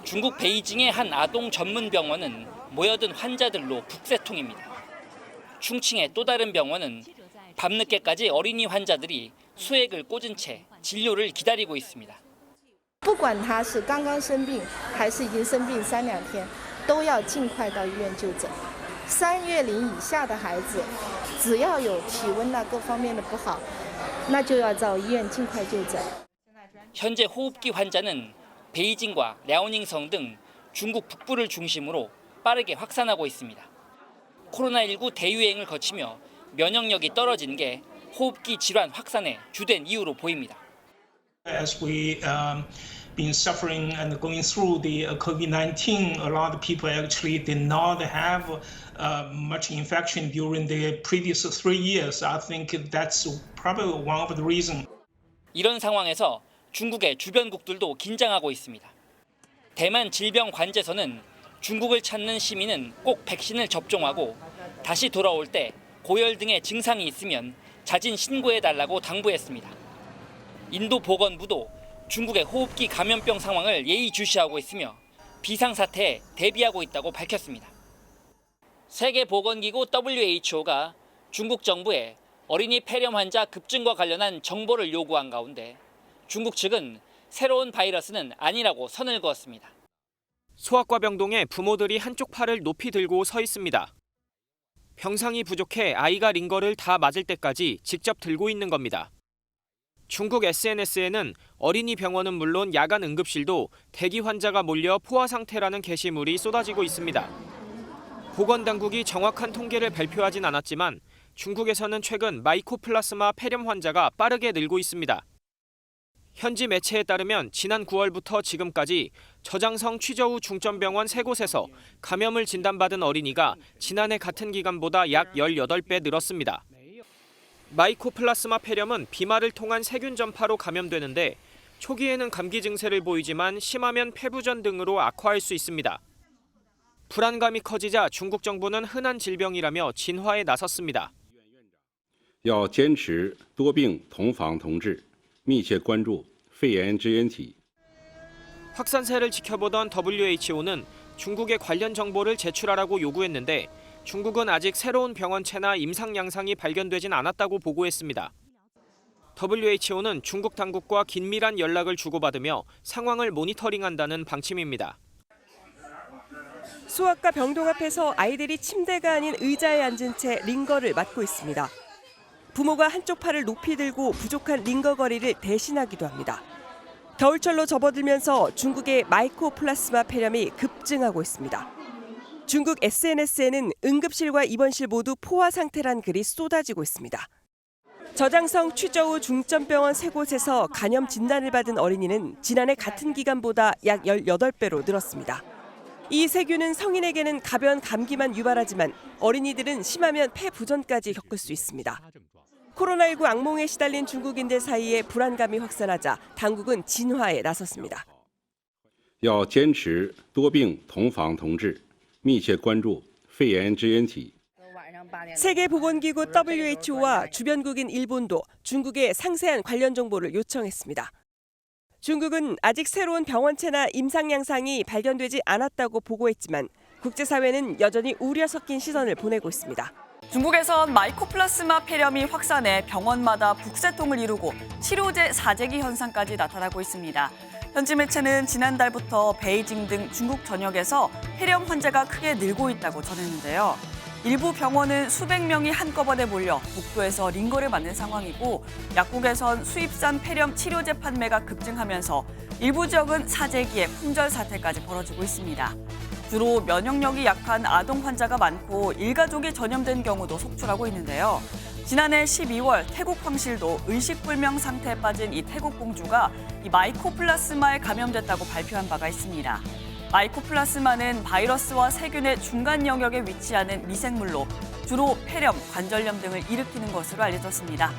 중국 베이징의 한 아동 전문 병원은 모여든 환자들로 북새통입니다. 충칭의 또 다른 병원은 밤늦게까지 어린이 환자들이 수액을 꽂은 채 진료를 기다리고 있습니다. 不管他是刚刚生病还是已经生病3、2天，都要尽快到医院就诊。3月龄以下的孩子，只要有体温各方面的不好，那就要到医院尽快就诊。 현재 호흡기 환자는 베이징과 랴오닝성 등 중국 북부를 중심으로 빠르게 확산하고 있습니다. 코로나19 대유행을 거치며 면역력이 떨어진 게 호흡기 질환 확산의 주된 이유로 보입니다. As we been suffering and going through the COVID-19, a lot of people actually did not have much infection during the previous 3 years. I think that's probably one of the reasons. 이런 상황에서 중국의 주변국들도 긴장하고 있습니다. 대만 질병관제소는 중국을 찾는 시민은 꼭 백신을 접종하고 다시 돌아올 때 고열 등의 증상이 있으면 자진 신고해달라고 당부했습니다. 인도 보건부도 중국의 호흡기 감염병 상황을 예의주시하고 있으며 비상사태에 대비하고 있다고 밝혔습니다. 세계보건기구 WHO가 중국 정부에 어린이 폐렴 환자 급증과 관련한 정보를 요구한 가운데 중국 측은 새로운 바이러스는 아니라고 선을 그었습니다. 소아과병동에 부모들이 한쪽 팔을 높이 들고 서 있습니다. 병상이 부족해 아이가 링거를 다 맞을 때까지 직접 들고 있는 겁니다. 중국 SNS에는 어린이 병원은 물론 야간 응급실도 대기 환자가 몰려 포화 상태라는 게시물이 쏟아지고 있습니다. 보건당국이 정확한 통계를 발표하진 않았지만 중국에서는 최근 마이코플라스마 폐렴 환자가 빠르게 늘고 있습니다. 현지 매체에 따르면 지난 9월부터 지금까지 저장성 취저우 중점병원 3곳에서 감염을 진단받은 어린이가 지난해 같은 기간보다 약 18배 늘었습니다. 마이코플라스마 폐렴은 비말을 통한 세균 전파로 감염되는데 초기에는 감기 증세를 보이지만 심하면 폐부전 등으로 악화할 수 있습니다. 불안감이 커지자 중국 정부는 흔한 질병이라며 진화에 나섰습니다. 要坚持多病同防同治 密切关注肺炎支原体. 확산세를 지켜보던 WHO는 중국에 관련 정보를 제출하라고 요구했는데 중국은 아직 새로운 병원체나 임상 양상이 발견되진 않았다고 보고했습니다. WHO는 중국 당국과 긴밀한 연락을 주고받으며 상황을 모니터링한다는 방침입니다. 소아과 병동 앞에서 아이들이 침대가 아닌 의자에 앉은 채 링거를 맞고 있습니다. 부모가 한쪽 팔을 높이 들고 부족한 링거 거리를 대신하기도 합니다. 겨울철로 접어들면서 중국의 마이코플라스마 폐렴이 급증하고 있습니다. 중국 SNS에는 응급실과 입원실 모두 포화 상태란 글이 쏟아지고 있습니다. 저장성 취저우 중점병원 3곳에서 간염 진단을 받은 어린이는 지난해 같은 기간보다 약 18배로 늘었습니다. 이 세균은 성인에게는 가벼운 감기만 유발하지만 어린이들은 심하면 폐부전까지 겪을 수 있습니다. 코로나19 악몽에 시달린 중국인들 사이에 불안감이 확산하자 당국은 진화에 나섰습니다. 要坚持多病同防同治 密切关注肺炎支原体. 세계보건기구 WHO와 주변국인 일본도 중국에 상세한 관련 정보를 요청했습니다. 중국은 아직 새로운 병원체나 임상 양상이 발견되지 않았다고 보고했지만 국제사회는 여전히 우려 섞인 시선을 보내고 있습니다. 중국에선 마이코플라스마 폐렴이 확산해 병원마다 북새통을 이루고 치료제 사재기 현상까지 나타나고 있습니다. 현지 매체는 지난달부터 베이징 등 중국 전역에서 폐렴 환자가 크게 늘고 있다고 전했는데요. 일부 병원은 수백 명이 한꺼번에 몰려 복도에서 링거를 맞는 상황이고 약국에선 수입산 폐렴 치료제 판매가 급증하면서 일부 지역은 사재기에 품절 사태까지 벌어지고 있습니다. 주로 면역력이 약한 아동 환자가 많고 일가족이 전염된 경우도 속출하고 있는데요. 지난해 12월 태국 황실도 의식불명 상태에 빠진 이 태국 공주가 이 마이코플라스마에 감염됐다고 발표한 바가 있습니다. 마이코플라스마는 바이러스와 세균의 중간 영역에 위치하는 미생물로 주로 폐렴, 관절염 등을 일으키는 것으로 알려졌습니다.